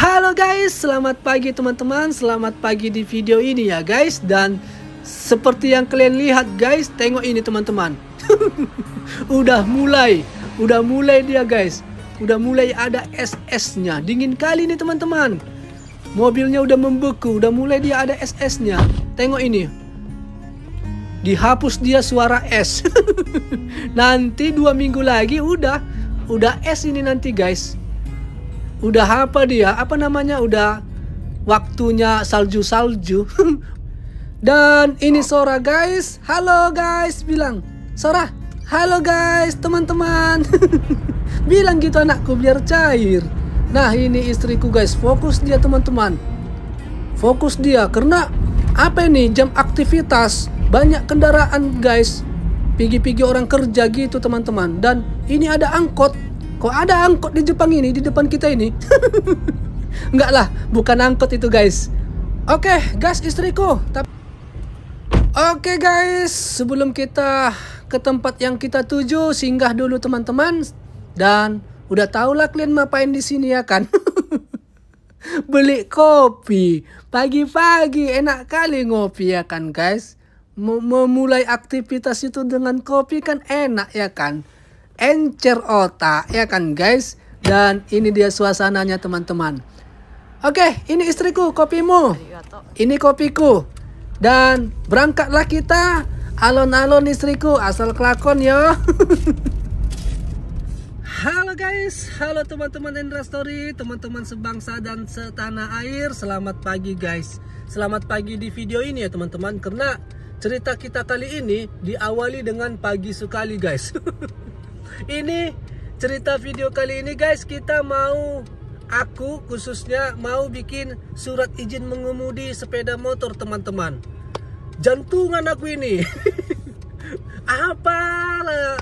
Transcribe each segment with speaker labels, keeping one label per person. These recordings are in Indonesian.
Speaker 1: Halo guys, selamat pagi teman-teman. Selamat pagi di video ini ya guys. Dan seperti yang kalian lihat guys, tengok ini teman-teman. Udah mulai dia guys. Udah mulai ada SS-nya. Dingin kali nih teman-teman. Mobilnya udah membeku, udah mulai dia ada SS-nya. Tengok ini. Dihapus dia suara S. Nanti 2 minggu lagi udah S ini nanti guys. Udah apa dia? Apa namanya? Udah waktunya salju-salju. Dan ini Sora guys. Halo guys, bilang. Sora, halo guys teman-teman. Bilang gitu anakku biar cair. Nah ini istriku guys. Fokus dia teman-teman. Fokus dia karena apa ini? Jam aktivitas. Banyak kendaraan guys. Pigi-pigi orang kerja gitu teman-teman. Dan ini ada angkot. Kok ada angkot di Jepang ini, di depan kita ini? Enggak lah, bukan angkot itu guys. Oke, gas istriku. Oke guys, sebelum kita ke tempat yang kita tuju, singgah dulu teman-teman. Dan udah tau lah kalian ngapain di sini ya kan? Beli kopi. Pagi-pagi enak kali ngopi ya kan guys. Memulai aktivitas itu dengan kopi kan enak ya kan? Encer otak ya kan guys. Dan ini dia suasananya teman-teman. Oke, ini istriku kopimu. Ini kopiku. Dan berangkatlah kita. Alon-alon istriku, asal kelakon yo. Halo guys, halo teman-teman Endra Story, teman-teman sebangsa dan setanah air. Selamat pagi guys. Selamat pagi di video ini ya teman-teman. Karena cerita kita kali ini diawali dengan pagi sekali guys. Ini cerita video kali ini guys, kita mau, aku khususnya mau bikin surat izin mengemudi sepeda motor teman-teman. Jantungan aku ini. Apalah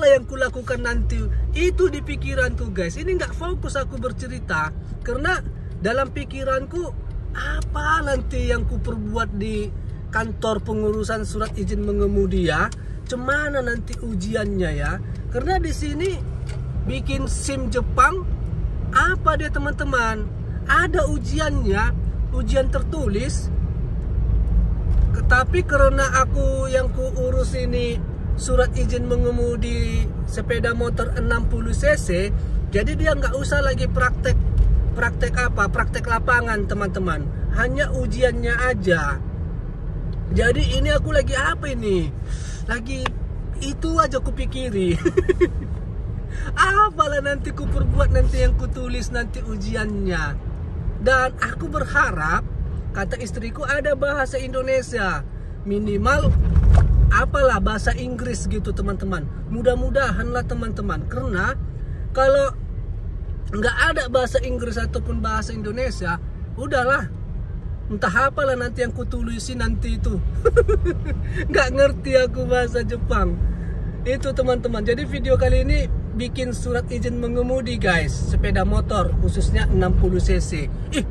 Speaker 1: yang kulakukan nanti itu di pikiranku guys. Ini nggak fokus aku bercerita karena dalam pikiranku apa nanti yang ku perbuat di kantor pengurusan surat izin mengemudi ya. Cemana nanti ujiannya ya? Karena di sini bikin SIM Jepang apa dia teman-teman? Ada ujiannya, ujian tertulis. Tapi karena aku yang ku urus ini surat izin mengemudi sepeda motor 60 cc, jadi dia nggak usah lagi praktek lapangan teman-teman. Hanya ujiannya aja. Jadi ini aku lagi apa ini? Lagi itu aja kupikiri. Apalah nanti ku perbuat nanti yang ku tulis nanti ujiannya. Dan aku berharap kata istriku ada bahasa Indonesia. Minimal apalah bahasa Inggris gitu teman-teman. Mudah-mudahan lah teman-teman. Karena kalau nggak ada bahasa Inggris ataupun bahasa Indonesia, udahlah. Entah apalah nanti yang kutulisin nanti itu. Nggak ngerti aku bahasa Jepang. Itu teman-teman. Jadi video kali ini bikin surat izin mengemudi guys. Sepeda motor khususnya 60 cc. Ih,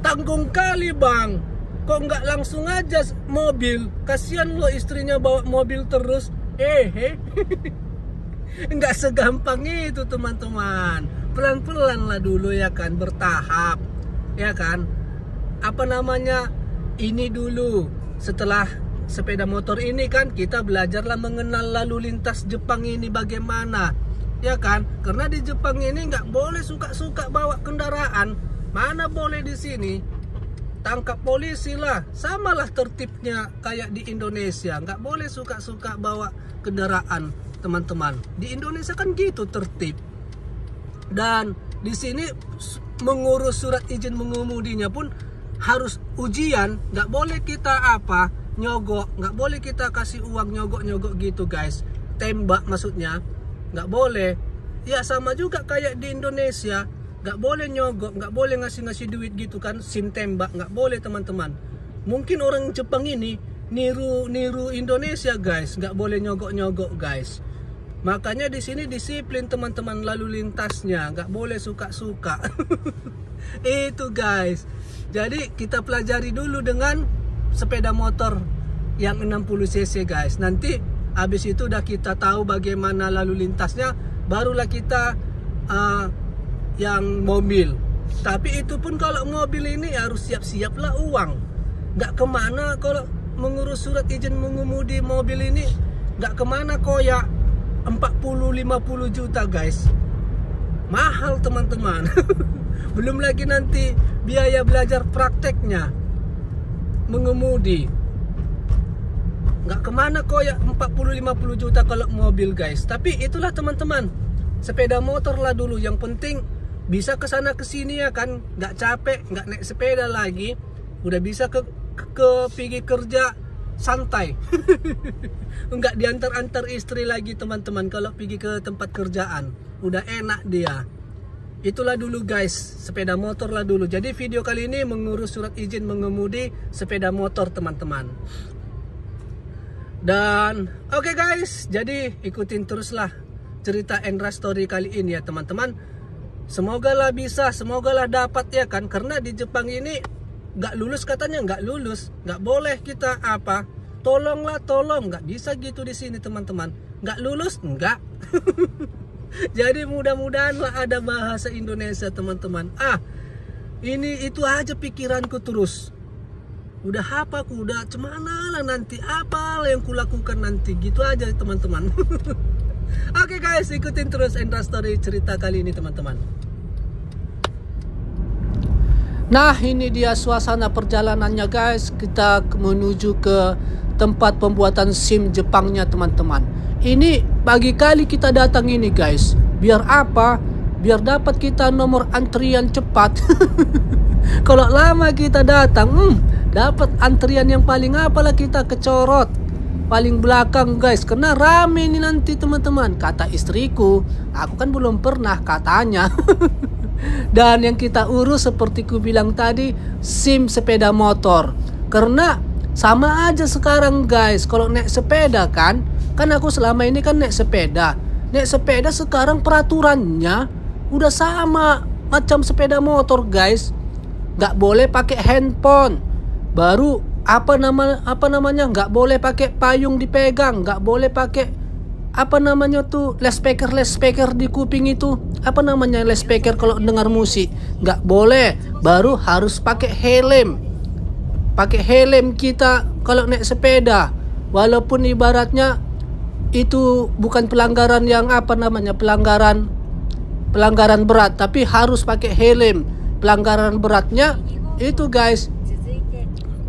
Speaker 1: tanggung kali bang. Kok nggak langsung aja mobil? Kasihan lo istrinya bawa mobil terus. Nggak segampang itu teman-teman. Pelan-pelan lah dulu ya kan. Bertahap. Ya kan. Apa namanya, ini dulu setelah sepeda motor ini kan kita belajarlah mengenal lalu lintas Jepang ini bagaimana ya kan, karena di Jepang ini nggak boleh suka-suka bawa kendaraan. Mana boleh di sini tangkap polisi lah, samalah tertibnya kayak di Indonesia, nggak boleh suka-suka bawa kendaraan teman-teman. Di Indonesia kan gitu tertib. Dan di sini mengurus surat izin mengemudinya pun harus ujian, nggak boleh kita nyogok, nggak boleh kita kasih uang nyogok gitu guys, tembak maksudnya, nggak boleh. Ya sama juga kayak di Indonesia, nggak boleh nyogok, nggak boleh ngasih duit gitu kan, SIM tembak, nggak boleh teman-teman. Mungkin orang Jepang ini niru Indonesia guys, nggak boleh nyogok guys. Makanya di sini disiplin teman-teman lalu lintasnya, nggak boleh suka-suka. Itu guys. Jadi kita pelajari dulu dengan sepeda motor yang 60 cc guys. Nanti habis itu udah kita tahu bagaimana lalu lintasnya, barulah kita yang mobil. Tapi itu pun kalau mobil ini harus siap-siap lah uang. Nggak kemana kalau mengurus surat izin mengemudi mobil ini. Nggak kemana koyak 40-50 juta guys. Mahal teman-teman. Belum lagi nanti biaya belajar prakteknya mengemudi. Nggak kemana koyak 40-50 juta kalau mobil guys. Tapi itulah teman-teman, sepeda motor lah dulu. Yang penting bisa ke sana ke sini ya kan, nggak capek, nggak naik sepeda lagi, udah bisa ke pergi kerja santai. Nggak diantar-antar istri lagi teman-teman kalau pergi ke tempat kerjaan, udah enak dia. Itulah dulu guys, sepeda motor lah dulu. Jadi video kali ini mengurus surat izin mengemudi sepeda motor teman-teman. Dan oke guys, jadi ikutin teruslah cerita Endra Story kali ini ya teman-teman. Semoga lah bisa, semoga lah dapat ya kan. Karena di Jepang ini nggak lulus katanya, nggak lulus, nggak boleh kita apa. Tolonglah, tolong, nggak bisa gitu di sini teman-teman. Nggak lulus, nggak. Jadi mudah-mudahan lah ada bahasa Indonesia teman-teman. Ini itu aja pikiranku terus. Udah apa aku, udah cemana lah nanti, apa yang kulakukan nanti, gitu aja teman-teman. Oke guys, ikutin terus Endra Story cerita kali ini teman-teman. Nah ini dia suasana perjalanannya guys. Kita menuju ke tempat pembuatan SIM Jepangnya teman-teman. Ini pagi kali kita datang ini guys. Biar apa? Biar dapat kita nomor antrian cepat. Kalau lama kita datang, dapat antrian yang paling apalah kita kecorot paling belakang guys, karena rame ini nanti teman-teman. Kata istriku, aku kan belum pernah katanya. Dan yang kita urus seperti ku bilang tadi, SIM sepeda motor. Karena sama aja sekarang guys, kalau naik sepeda kan aku selama ini kan naik sepeda. Naik sepeda sekarang peraturannya udah sama macam sepeda motor guys. Nggak boleh pakai handphone. Baru apa namanya nggak boleh pakai payung dipegang, nggak boleh pakai apa namanya tuh les speaker di kuping itu, apa namanya les speaker kalau dengar musik, nggak boleh. Baru harus pakai helm kita kalau naik sepeda, walaupun ibaratnya itu bukan pelanggaran yang apa namanya pelanggaran berat, tapi harus pakai helm. Pelanggaran beratnya itu guys,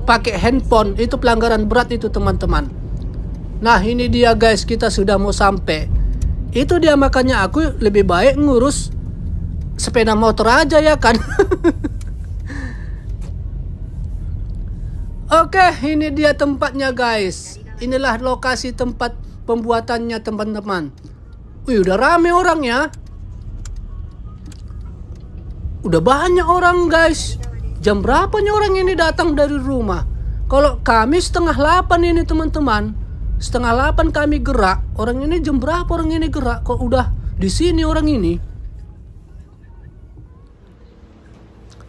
Speaker 1: pakai handphone, itu pelanggaran berat itu teman-teman. Nah ini dia guys, kita sudah mau sampai. Itu dia, makanya aku lebih baik ngurus sepeda motor aja ya kan. Oke, ini dia tempatnya guys. Inilah lokasi tempat pembuatannya teman-teman. Wih, udah rame orangnya. Udah banyak orang guys. Jam berapanya orang ini datang dari rumah? Kalau kami 7:30 ini teman-teman, 7:30 kami gerak. Orang ini jam berapa orang ini gerak? Kok udah di sini orang ini?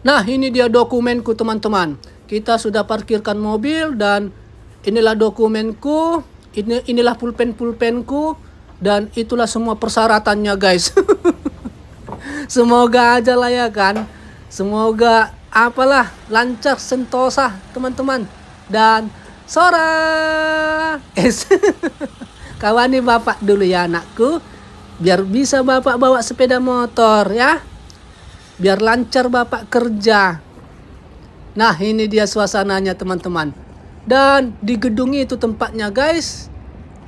Speaker 1: Nah ini dia dokumenku teman-teman. Kita sudah parkirkan mobil dan inilah dokumenku. Inilah pulpenku dan itulah semua persyaratannya guys. Semoga aja lah ya kan. Semoga apalah lancar sentosa teman-teman. Dan Sora. Kawani bapak dulu ya anakku. Biar bisa bapak bawa sepeda motor ya. Biar lancar bapak kerja. Nah ini dia suasananya teman-teman. Dan di gedung itu tempatnya guys.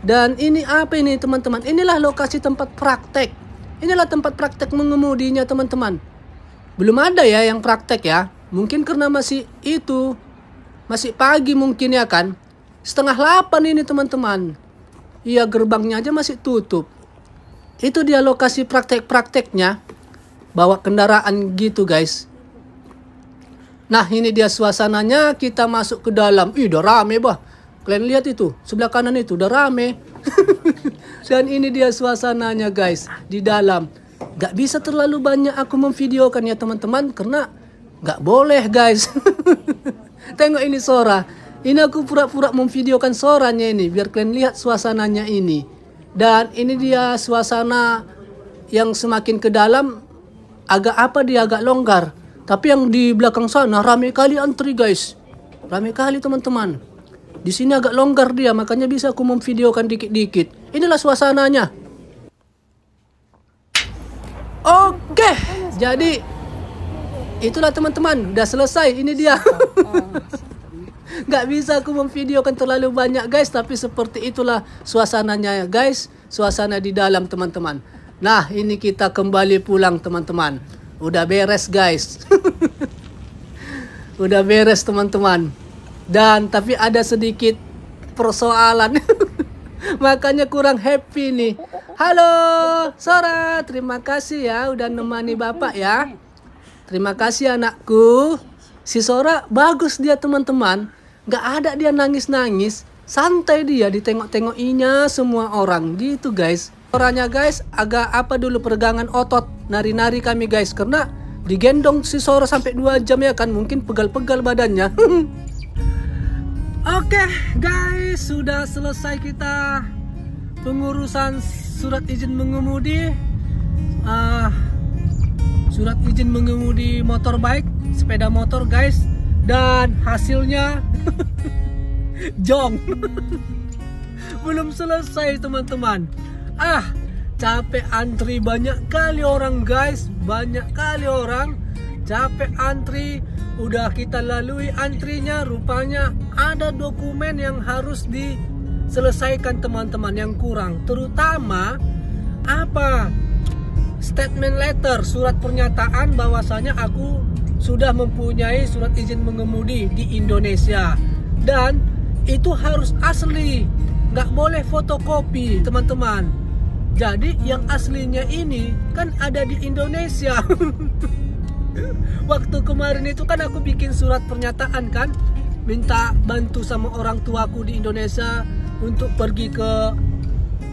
Speaker 1: Dan ini apa ini teman-teman? Inilah lokasi tempat praktek. Inilah tempat praktek mengemudinya teman-teman. Belum ada ya yang praktek ya. Mungkin karena masih pagi mungkin ya kan. 7:30 ini teman-teman. Iya, gerbangnya aja masih tutup. Itu dia lokasi praktek-prakteknya. Bawa kendaraan gitu guys. Nah ini dia suasananya. Kita masuk ke dalam. Ih udah rame bah. Kalian lihat itu, sebelah kanan itu udah rame. Dan ini dia suasananya guys, di dalam. Gak bisa terlalu banyak aku memvideokan ya teman-teman, karena gak boleh guys. Tengok ini Sora. Ini aku pura-pura memvideokan Soranya ini, biar kalian lihat suasananya ini. Dan ini dia suasana yang semakin ke dalam, agak longgar. Tapi yang di belakang sana rame kali antri guys. Rame kali teman-teman. Di sini agak longgar dia, makanya bisa aku memvideokan dikit-dikit. Inilah suasananya. Oke, jadi itulah teman-teman, udah selesai. Ini dia. Nggak bisa aku memvideokan terlalu banyak guys, tapi seperti itulah suasananya guys. Suasana di dalam teman-teman. Nah, ini kita kembali pulang teman-teman. Udah beres guys. Udah beres teman-teman. Dan tapi ada sedikit persoalan. Makanya kurang happy nih. Halo Sora, terima kasih ya udah nemani bapak ya. Terima kasih anakku. Si Sora bagus dia teman-teman. Gak ada dia nangis-nangis. Santai dia, ditengok-tengokinya semua orang gitu guys. Soranya guys agak apa dulu, peregangan otot. Nari-nari kami guys. Karena digendong si Sora sampai 2 jam ya kan. Mungkin pegal-pegal badannya. Oke guys, sudah selesai kita pengurusan surat izin mengemudi. Surat izin mengemudi motorbike, sepeda motor guys. Dan hasilnya jong. Belum selesai teman-teman. Capek antri, banyak kali orang guys. Banyak kali orang. Capek antri. Udah kita lalui antrinya, rupanya ada dokumen yang harus diselesaikan teman-teman yang kurang. Terutama apa? Statement letter, surat pernyataan bahwasanya aku sudah mempunyai surat izin mengemudi di Indonesia. Dan itu harus asli, nggak boleh fotokopi teman-teman. Jadi yang aslinya ini kan ada di Indonesia. Waktu kemarin itu kan aku bikin surat pernyataan kan, minta bantu sama orang tuaku di Indonesia untuk pergi ke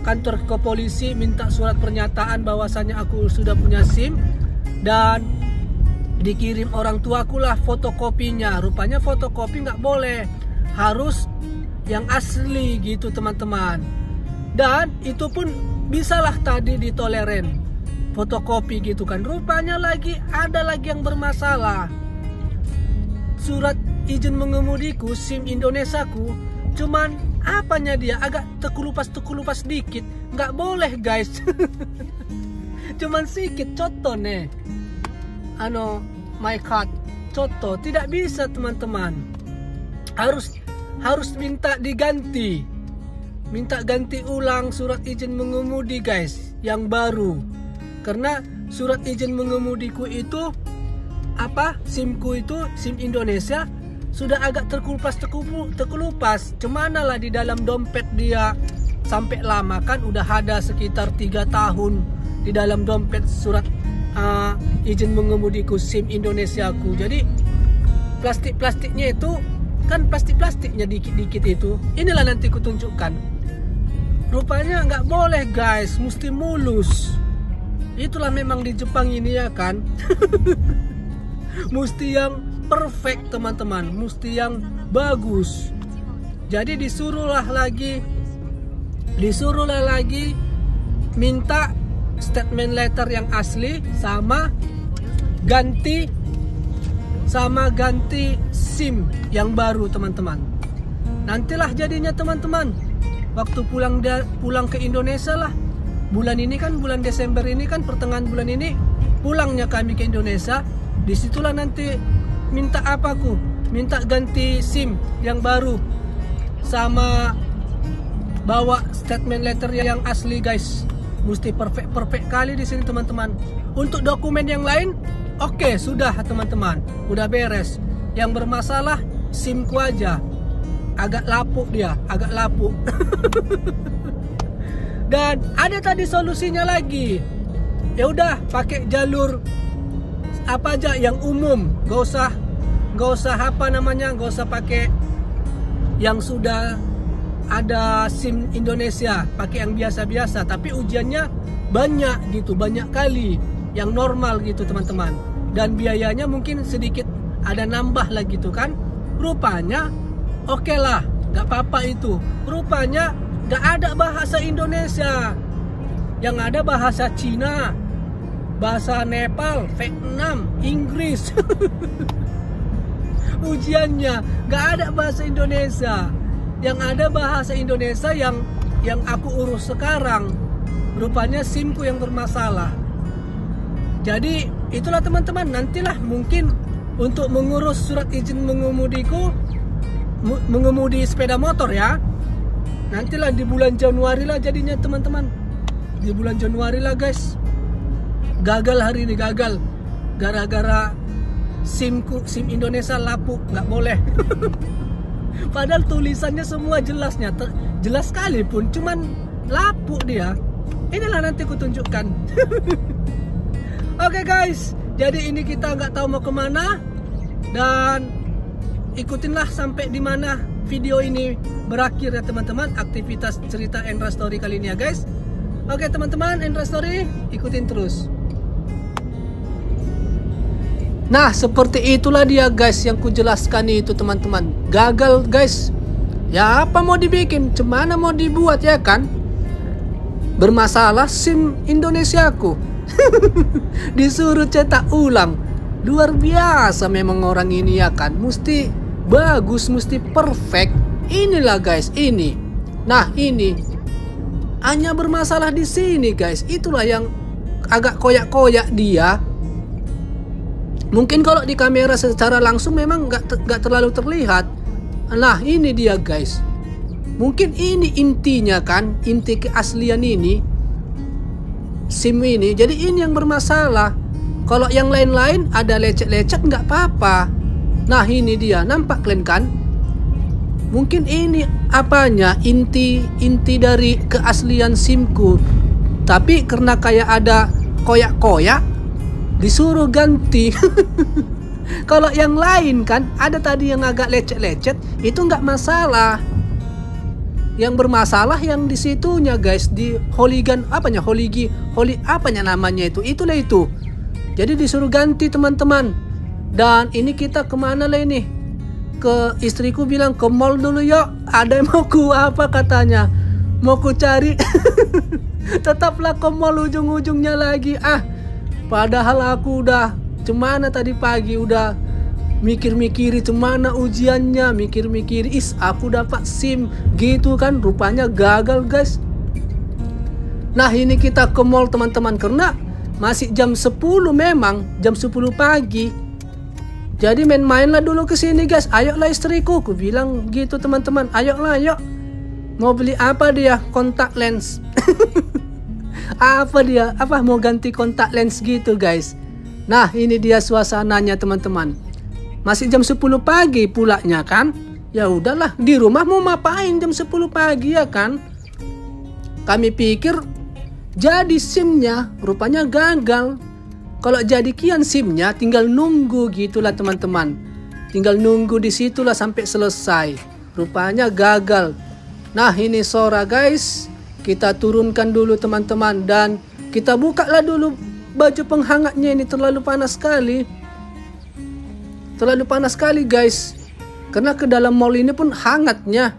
Speaker 1: kantor ke polisi, minta surat pernyataan bahwasanya aku sudah punya SIM. Dan dikirim orang tuaku lah fotokopinya. Rupanya fotokopi nggak boleh, harus yang asli gitu teman-teman. Dan itu pun bisalah tadi ditoleren fotokopi gitu kan. Rupanya ada lagi yang bermasalah. Surat izin mengemudiku, SIM Indonesiaku, cuman apanya dia agak terkelupas dikit. Nggak boleh guys. Cuman sedikit contoh nih. My card contoh tidak bisa teman-teman. Harus minta diganti. Minta ganti ulang surat izin mengemudi guys, yang baru. Karena surat izin mengemudiku itu SIM-ku itu SIM Indonesia sudah agak terkelupas. Cemana lah di dalam dompet dia sampai lama kan, udah ada sekitar 3 tahun di dalam dompet surat izin mengemudiku SIM Indonesiaku. Jadi plastiknya itu kan plastiknya dikit-dikit itu. Inilah nanti kutunjukkan. Rupanya nggak boleh guys, mesti mulus. Itulah memang di Jepang ini ya kan. Mesti yang perfect teman-teman, mesti yang bagus. Jadi disuruhlah lagi minta statement letter yang asli sama ganti SIM yang baru teman-teman. Nantilah jadinya teman-teman, waktu pulang ke Indonesia lah. Bulan ini kan, bulan Desember ini kan, pertengahan bulan ini pulangnya kami ke Indonesia. Disitulah nanti minta minta ganti SIM yang baru sama bawa statement letter yang asli guys. Mesti perfect kali di sini teman-teman. Untuk dokumen yang lain oke, sudah teman-teman, udah beres. Yang bermasalah SIM-ku aja, agak lapuk dia, agak lapuk. Dan ada tadi solusinya lagi. Ya udah, pakai jalur apa aja yang umum, gak usah gak usah pakai yang sudah ada SIM Indonesia, pakai yang biasa-biasa. Tapi ujiannya banyak gitu, banyak kali yang normal gitu teman-teman. Dan biayanya mungkin sedikit ada nambah lah gitu kan. Rupanya oke lah, gak apa-apa itu. Rupanya gak ada bahasa Indonesia, yang ada bahasa Cina. bahasa Nepal, Vietnam, Inggris. Ujiannya nggak ada bahasa Indonesia. Yang ada bahasa Indonesia yang aku urus sekarang. Rupanya SIM-ku yang bermasalah. Jadi itulah teman-teman, nantilah mungkin untuk mengurus surat izin mengemudiku, mengemudi sepeda motor ya. Nantilah di bulan Januari lah jadinya teman-teman. Di bulan Januari lah guys. Gagal hari ini, gagal. Gara-gara SIM Indonesia lapuk, nggak boleh. Padahal tulisannya semua jelasnya, jelas sekali pun, cuman lapuk dia. Inilah nanti aku tunjukkan. Oke guys, jadi ini kita nggak tahu mau kemana, dan ikutinlah sampai di mana video ini berakhir ya teman-teman. Aktivitas cerita Endra Story kali ini ya guys. Oke teman-teman, Endra Story ikutin terus. Nah seperti itulah dia guys yang kujelaskan itu teman-teman. Gagal guys. Ya apa mau dibikin, cemana mau dibuat ya kan. Bermasalah SIM Indonesiaku. Disuruh cetak ulang. Luar biasa memang orang ini ya kan. Mesti bagus, mesti perfect. Inilah guys, ini. Nah ini hanya bermasalah di sini guys. Itulah yang agak koyak-koyak dia. Mungkin kalau di kamera secara langsung memang nggak terlalu terlihat. Nah ini dia guys. Mungkin ini intinya kan, inti keaslian ini SIM ini. Jadi ini yang bermasalah. Kalau yang lain-lain ada lecet-lecet nggak apa-apa. Nah ini dia, nampak kalian kan? Mungkin ini apanya, inti dari keaslian SIM-ku. Tapi karena kayak ada koyak-koyak, disuruh ganti. Kalau yang lain kan ada tadi yang agak lecet-lecet, itu nggak masalah. Yang bermasalah yang di situnya guys, di holigan apanya, holigi apanya namanya itu, itulah itu. Jadi disuruh ganti teman-teman. Dan ini kita kemana lah ini? Ke istriku bilang ke mall dulu yuk. Ada yang mau ku apa katanya, mau ku cari. Tetaplah ke mall ujung-ujungnya lagi. Padahal aku udah cemana tadi pagi, udah mikir-mikiri cemana ujiannya, mikir-mikiri aku dapat SIM gitu kan, rupanya gagal guys. Nah ini kita ke mall teman-teman, karena masih jam 10 memang, jam 10 pagi. Jadi main-mainlah dulu ke sini guys. Ayolah istriku, aku bilang gitu teman-teman. Ayolah, yuk. Mau beli apa dia? Kontak lens. Apa dia? Apa mau ganti kontak lens gitu guys. Nah ini dia suasananya teman-teman. Masih jam 10 pagi pulanya kan. Ya udahlah, di rumah mau ngapain jam 10 pagi ya kan. Kami pikir jadi SIM-nya, rupanya gagal. Kalau jadi kian SIM-nya tinggal nunggu gitulah teman-teman. Tinggal nunggu di situlah sampai selesai. Rupanya gagal. Nah ini Sora guys. Kita turunkan dulu teman-teman, dan kita bukalah dulu baju penghangatnya. Ini terlalu panas sekali. Terlalu panas sekali guys. Karena ke dalam mall ini pun hangatnya.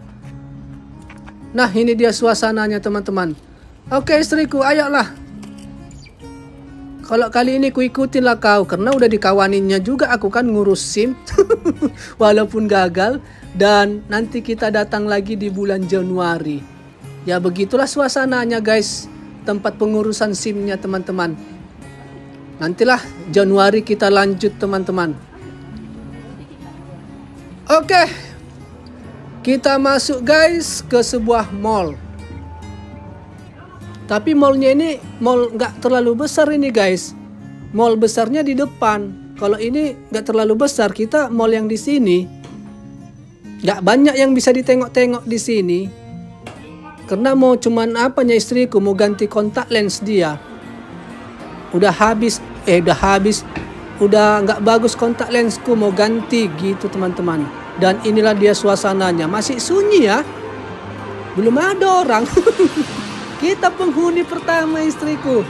Speaker 1: Nah ini dia suasananya teman-teman. Oke istriku, ayolah. Kalau kali ini ku ikutin lah kau, karena udah dikawaninnya juga aku kan ngurus SIM. Walaupun gagal. Dan nanti kita datang lagi di bulan Januari. Ya begitulah suasananya guys. Tempat pengurusan SIM-nya teman-teman. Nantilah Januari kita lanjut teman-teman. Oke, kita masuk guys ke sebuah mall. Tapi mallnya ini mall nggak terlalu besar ini guys. Mall besarnya di depan. Kalau ini nggak terlalu besar, kita mall yang di sini nggak banyak yang bisa ditengok-tengok di sini. Karena mau cuman apanya istriku mau ganti kontak lens dia. Udah habis, udah nggak bagus kontak lensku, mau ganti gitu teman-teman. Dan inilah dia suasananya, masih sunyi ya, belum ada orang. Kita penghuni pertama istriku,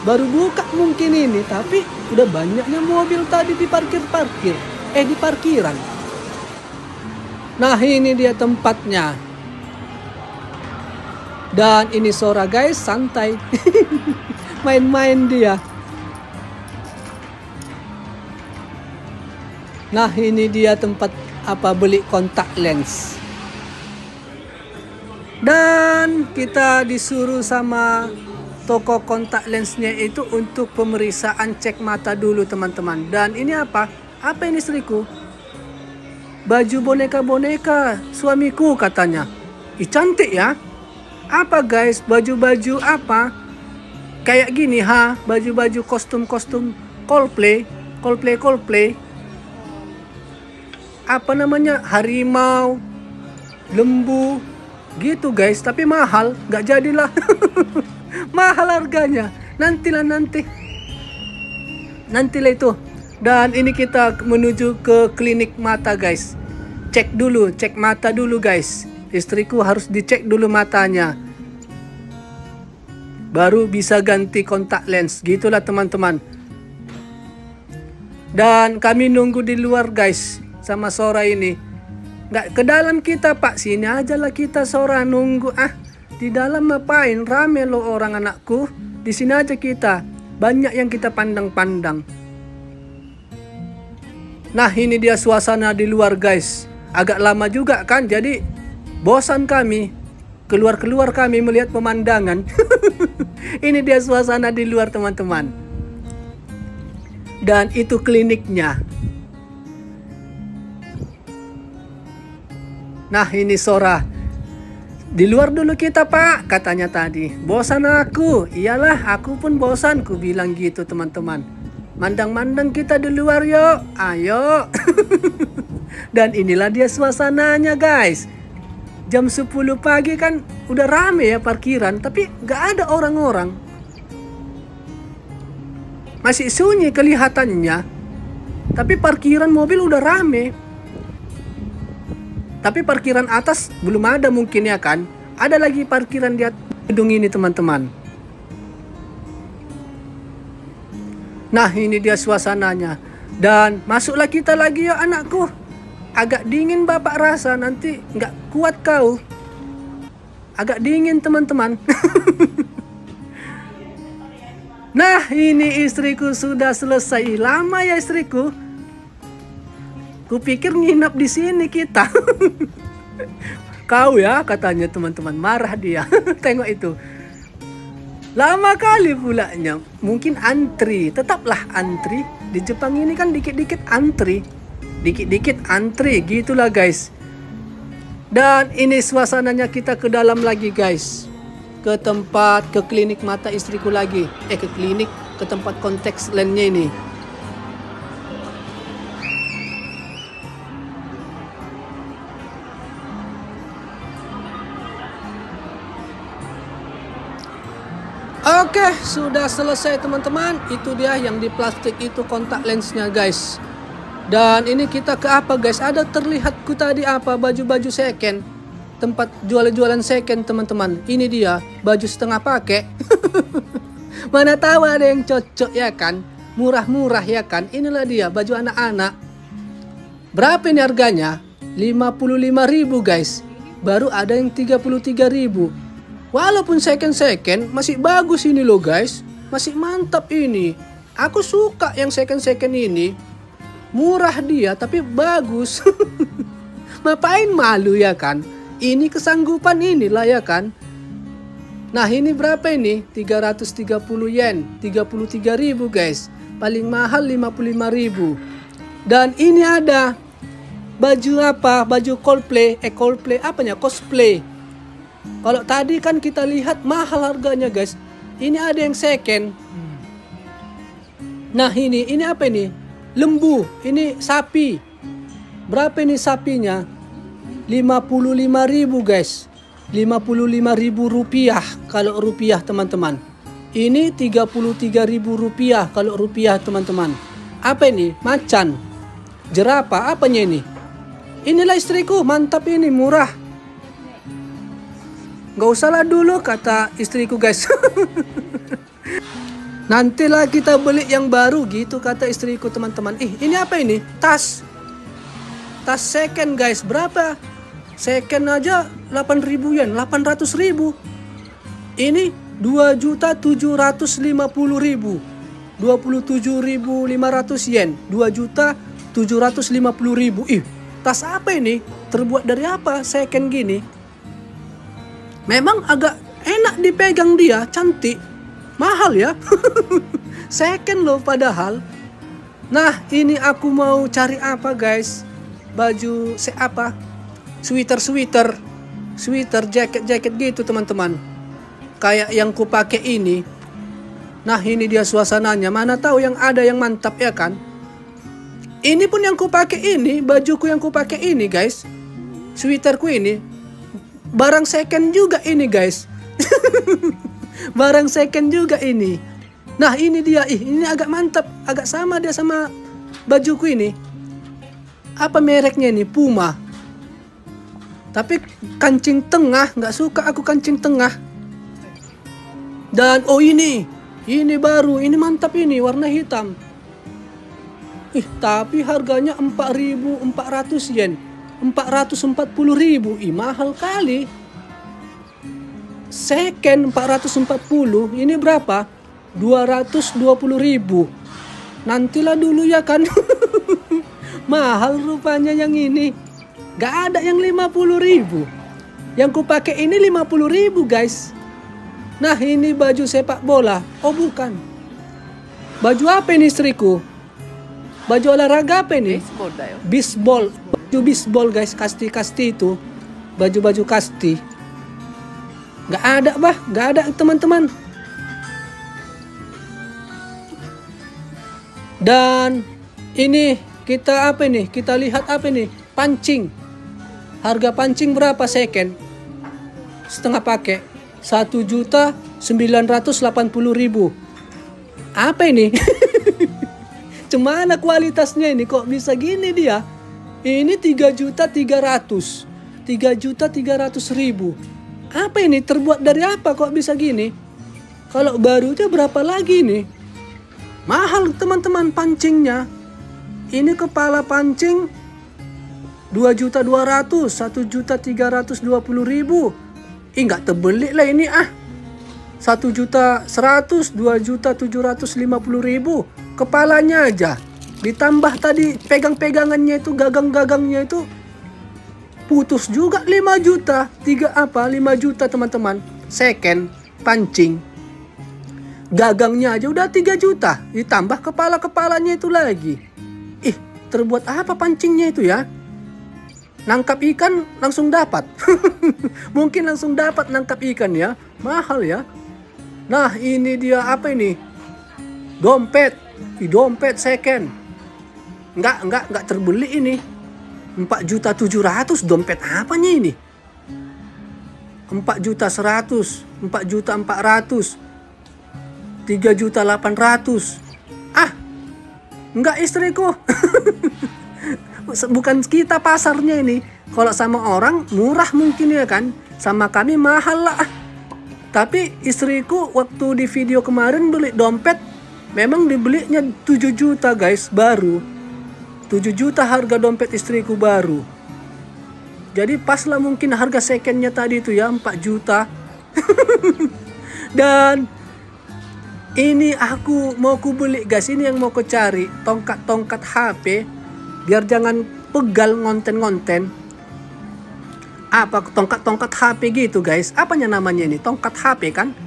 Speaker 1: baru buka mungkin ini, tapi udah banyaknya mobil tadi di di parkiran. Nah ini dia tempatnya. Dan ini Sora guys, santai. Main-main dia. Nah, ini dia tempat apa beli kontak lens. Dan kita disuruh sama toko kontak lensnya itu untuk pemeriksaan cek mata dulu teman-teman. Dan ini apa? Apa ini istriku? Baju boneka-boneka suamiku katanya. Ih, cantik ya. Apa guys? Baju-baju apa? Kayak gini ha, baju-baju kostum-kostum Coldplay. Apa namanya? Harimau, lembu, gitu guys. Tapi mahal, nggak jadilah. Mahal harganya. Nantilah itu. Dan ini kita menuju ke klinik mata guys. Cek mata dulu guys. Istriku harus dicek dulu matanya. Baru bisa ganti kontak lens. Gitulah teman-teman. Dan kami nunggu di luar guys. Sama Sora ini. Nggak ke dalam kita pak. Sini aja lah kita Sora nunggu. Di dalam ngapain? Rame lo orang anakku. Di sini aja kita. Banyak yang kita pandang-pandang. Nah ini dia suasana di luar guys. Agak lama juga kan. Jadi bosan kami. Keluar kami melihat pemandangan. Ini dia suasana di luar teman-teman. Dan itu kliniknya. Nah ini Sora. Di luar dulu kita pak, katanya tadi. Bosan aku. Iyalah aku pun bosan. Ku bilang gitu teman-teman. Mandang-mandang kita di luar yuk. Ayo. Dan inilah dia suasananya guys. Jam 10 pagi kan udah rame ya parkiran. Tapi gak ada orang-orang. Masih sunyi kelihatannya. Tapi parkiran mobil udah rame. Tapi parkiran atas belum ada mungkin ya kan. Ada lagi parkiran di atas gedung ini teman-teman. Nah ini dia suasananya. Dan masuklah kita lagi ya anakku. Agak dingin bapak rasa. Nanti nggak kuat kau. Agak dingin teman-teman. Nah ini istriku sudah selesai. Lama ya istriku. Kupikir nginap di sini kita. Kau ya katanya teman-teman. Marah dia. Tengok itu. Lama kali pulanya. Mungkin antri. Tetaplah antri. Di Jepang ini kan dikit-dikit antri. Dikit-dikit antri. Gitulah guys. Dan ini suasananya kita ke dalam lagi guys. Ke tempat, ke klinik mata istriku lagi. Ke klinik, ke tempat konteks lensnya ini. Oke, sudah selesai teman-teman. Itu dia yang di plastik itu kontak lensnya guys. Dan ini kita ke apa guys? Ada terlihatku tadi apa? Baju-baju second. Tempat jualan-jualan second teman-teman. Ini dia baju setengah pakai. Mana tahu ada yang cocok ya kan? Murah-murah ya kan? Inilah dia baju anak-anak. Berapa ini harganya? 55.000 guys. Baru ada yang 33.000. Walaupun second masih bagus ini loh guys. Masih mantap ini. Aku suka yang second ini. Murah dia tapi bagus. Ngapain malu ya kan? Ini kesanggupan inilah ya kan. Nah ini berapa ini? 330 yen. 33.000 guys. Paling mahal 55.000. Dan ini ada baju apa? Baju Coldplay. Coldplay apanya? Cosplay. Kalau tadi kan kita lihat mahal harganya guys. Ini ada yang second. Nah ini apa ini? Lembu. Ini sapi. Berapa ini sapinya? 55.000 guys. 55.000 rupiah. Kalau rupiah teman-teman. Ini 33.000 rupiah. Kalau rupiah teman-teman. Apa ini? Macan. Jerapah. Apanya ini? Inilah istriku. Mantap ini. Murah. Gak usahlah dulu kata istriku guys. Nantilah kita beli yang baru gitu kata istriku teman-teman. Ini apa ini? Tas. Tas second guys. Berapa? Second aja 8.000 yen. 800.000. Ini 2.750.000, 27.500 yen, 2.750.000. Ih, tas apa ini? Terbuat dari apa? Second gini. Memang agak enak dipegang dia, cantik. Mahal ya. Second loh padahal. Nah, ini aku mau cari apa guys? Baju apa? Sweater, jaket gitu teman-teman. Kayak yang ku pakai ini. Nah, ini dia suasananya. Mana tahu yang ada yang mantap ya kan? Ini pun yang ku pakai ini, bajuku yang ku pakai ini guys. Sweaterku ini barang second juga ini guys. Barang second juga ini. Nah, ini dia. Ini agak mantap, agak sama dia sama bajuku ini. Apa mereknya ini? Puma. Tapi kancing tengah, nggak suka aku kancing tengah. Dan oh ini baru, ini mantap ini, warna hitam. Ih, tapi harganya 4.400 yen, 440.000. Ih, mahal kali. Second 440, ini berapa? 220.000. Nantilah dulu ya kan. Mahal rupanya yang ini. Gak ada yang 50.000. Yang ku pakai ini 50.000 guys. Nah, ini baju sepak bola. Oh bukan. Baju apa ini istriku? Baju olahraga apa ini? Baseball. Baju baseball guys, kasti-kasti itu. Baju-baju kasti. Gak ada gak ada teman-teman. Dan ini kita apa ini? Kita lihat apa ini? Pancing. Harga pancing berapa second? Setengah pakai. 1.980.000. Apa ini? Cemana kualitasnya ini? Kok bisa gini dia? Ini 3.300.000. 3.300.000. Apa ini? Terbuat dari apa kok bisa gini? Kalau barunya berapa lagi nih? Mahal teman-teman pancingnya. Ini kepala pancing 2.200.000, 1.320.000. Nggak terbeli lah ini 1.100.000, 2.750.000 kepalanya aja. Ditambah tadi pegang-pegangannya itu, gagang-gagangnya itu putus juga 5 juta. 5 juta teman-teman. Second pancing. Gagangnya aja udah 3 juta. Ditambah kepala-kepalanya itu lagi. Terbuat apa pancingnya itu ya? Nangkap ikan langsung dapat. Mungkin langsung dapat nangkap ikan ya. Mahal ya. Nah, ini dia apa ini? Dompet. Dompet second. Enggak terbeli ini. 4.700.000 dompet apanya ini? 4.100.000, 4.400.000, 3.800.000. Enggak istriku. Bukan kita pasarnya ini. Kalau sama orang murah mungkin ya kan. Sama kami mahal lah. Tapi istriku waktu di video kemarin beli dompet, memang dibelinya 7 juta guys, baru. 7 juta harga dompet istriku baru. Jadi pas lah mungkin harga secondnya tadi itu ya 4 juta. Dan ini aku mau ku beli guys. Ini yang mau ku cari. Tongkat-tongkat HP. Biar jangan pegal ngonten-ngonten. Apa tongkat-tongkat HP gitu guys? Apanya namanya ini? Tongkat HP kan?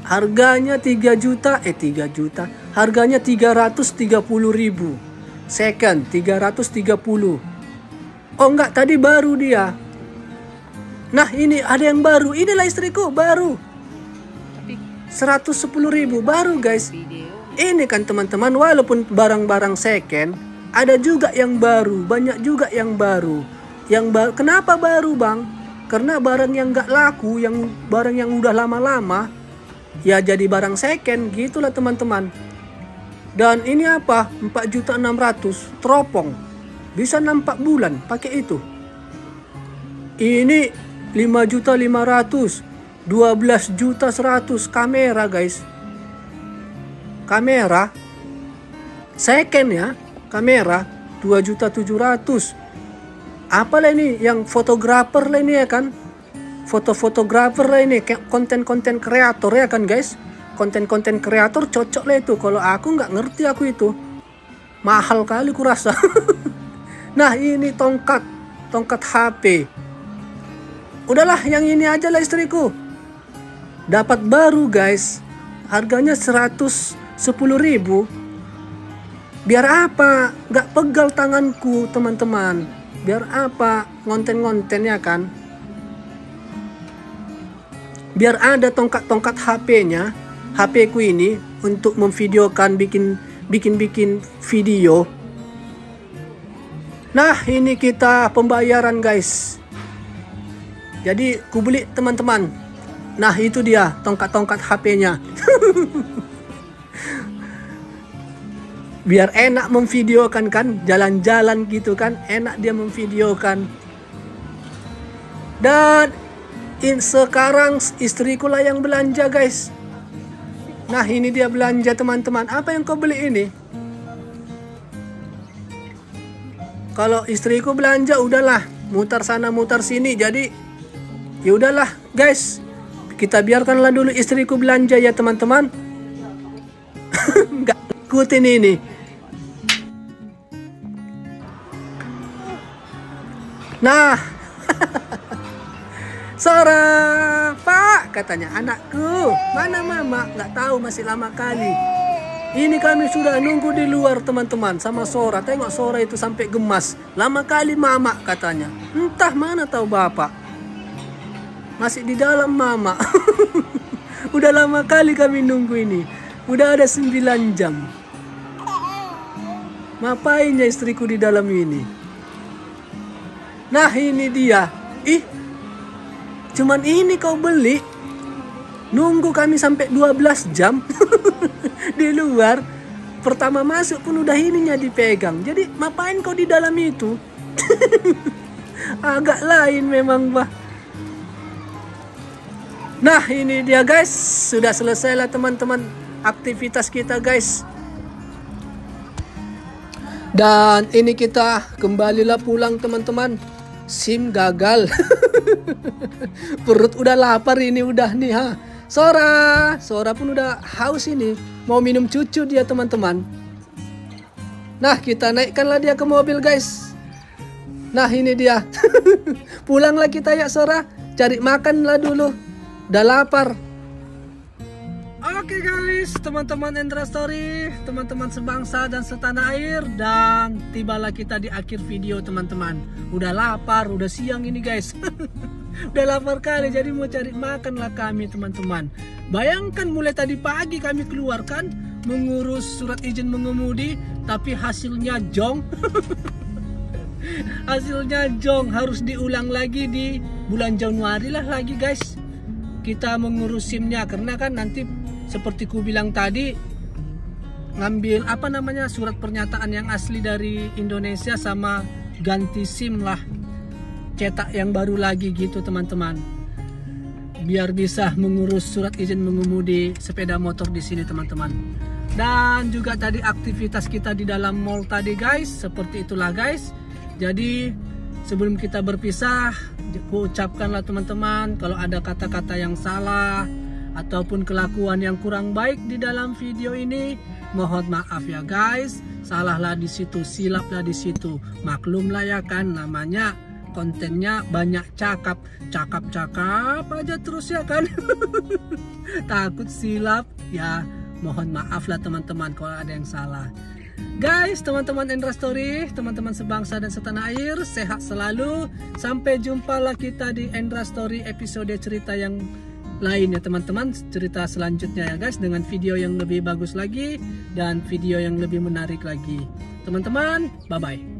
Speaker 1: Harganya 3 juta. 3 juta. Harganya 330.000. Second 330. Oh enggak, tadi baru dia. Nah ini ada yang baru. Inilah istriku baru. 110.000 baru guys. Ini kan teman-teman, walaupun barang-barang second, ada juga yang baru, banyak juga yang baru. Yang baru, kenapa baru bang? Karena barang yang nggak laku, yang barang yang udah lama-lama, ya jadi barang second, gitulah teman-teman. Dan ini apa? 4.600.000 teropong, bisa 4 bulan pakai itu. Ini 5.500.000, 12.100.000 kamera guys. Kamera second ya. Kamera 2.700.000. Apalah ini yang fotografer lah ini ya kan. fotografer lah ini, konten kreator ya kan guys. Konten kreator cocok lah itu. Kalau aku nggak ngerti aku itu. Mahal kali kurasa. Nah ini tongkat HP. Udahlah yang ini aja lah istriku. Dapat baru guys. Harganya 110.000. Biar apa? Nggak pegal tanganku teman-teman. Biar apa? Ngonten ya kan. Biar ada tongkat HP-nya. HP ku ini untuk memvideokan bikin video. Nah ini kita pembayaran guys. Jadi ku beli teman-teman. Nah itu dia tongkat HP-nya. Biar enak memvideokan kan, jalan-jalan gitu kan, enak dia memvideokan. Dan sekarang istriku lah yang belanja guys. Nah ini dia belanja teman-teman. Apa yang kau beli ini? Kalau istriku belanja udahlah mutar sana mutar sini. Jadi ya udahlah guys, kita biarkanlah dulu istriku belanja ya teman-teman. Nggak ikutin ini. Nah, Sora, Pak, katanya anakku, mana mama? Nggak tahu, masih lama kali. Ini kami sudah nunggu di luar teman-teman sama Sora. Tengok Sora itu sampai gemas. Lama kali mama katanya. Entah mana tahu bapak. Masih di dalam mama. Udah lama kali kami nunggu ini. Udah ada 9 jam. Ngapainnya istriku di dalam ini? Nah ini dia. Ih, cuman ini kau beli. Nunggu kami sampai 12 jam di luar. Pertama masuk pun udah ininya dipegang. Jadi ngapain kau di dalam itu? Agak lain memang bah. Nah ini dia guys. Sudah selesai lah teman-teman aktivitas kita guys. Dan ini kita kembalilah pulang teman-teman. SIM gagal. Perut udah lapar ini udah nih ha. Sora pun udah haus ini. Mau minum cucu dia teman-teman. Nah kita naikkanlah dia ke mobil guys. Nah ini dia. Pulanglah kita ya Sora. Cari makanlah dulu. Udah lapar. Oke guys, teman-teman Endra Story, teman-teman sebangsa dan setanah air, dan tibalah kita di akhir video teman-teman. Udah lapar, udah siang ini guys. Udah lapar kali, jadi mau cari makan lah kami teman-teman. Bayangkan mulai tadi pagi kami keluarkan mengurus surat izin mengemudi, tapi hasilnya jong. Hasilnya jong, harus diulang lagi di bulan Januari lah lagi guys. Kita mengurus SIM-nya karena kan nanti seperti ku bilang tadi, ngambil apa namanya surat pernyataan yang asli dari Indonesia sama ganti SIM lah, cetak yang baru lagi gitu teman-teman, biar bisa mengurus surat izin mengemudi sepeda motor di sini teman-teman. Dan juga tadi aktivitas kita di dalam mall tadi guys, seperti itulah guys. Jadi sebelum kita berpisah, ku ucapkanlah teman-teman kalau ada kata-kata yang salah ataupun kelakuan yang kurang baik di dalam video ini, mohon maaf ya guys. Salahlah di situ, silaplah di situ. Maklumlah ya kan, namanya kontennya banyak cakap aja terus ya kan. Takut silap ya, mohon maaf lah teman-teman kalau ada yang salah. Guys, teman-teman Endra Story, teman-teman sebangsa dan setanah air, sehat selalu. Sampai jumpa lah kita di Endra Story episode cerita yang lain ya teman-teman, cerita selanjutnya ya guys, dengan video yang lebih bagus lagi dan video yang lebih menarik lagi teman-teman. Bye bye.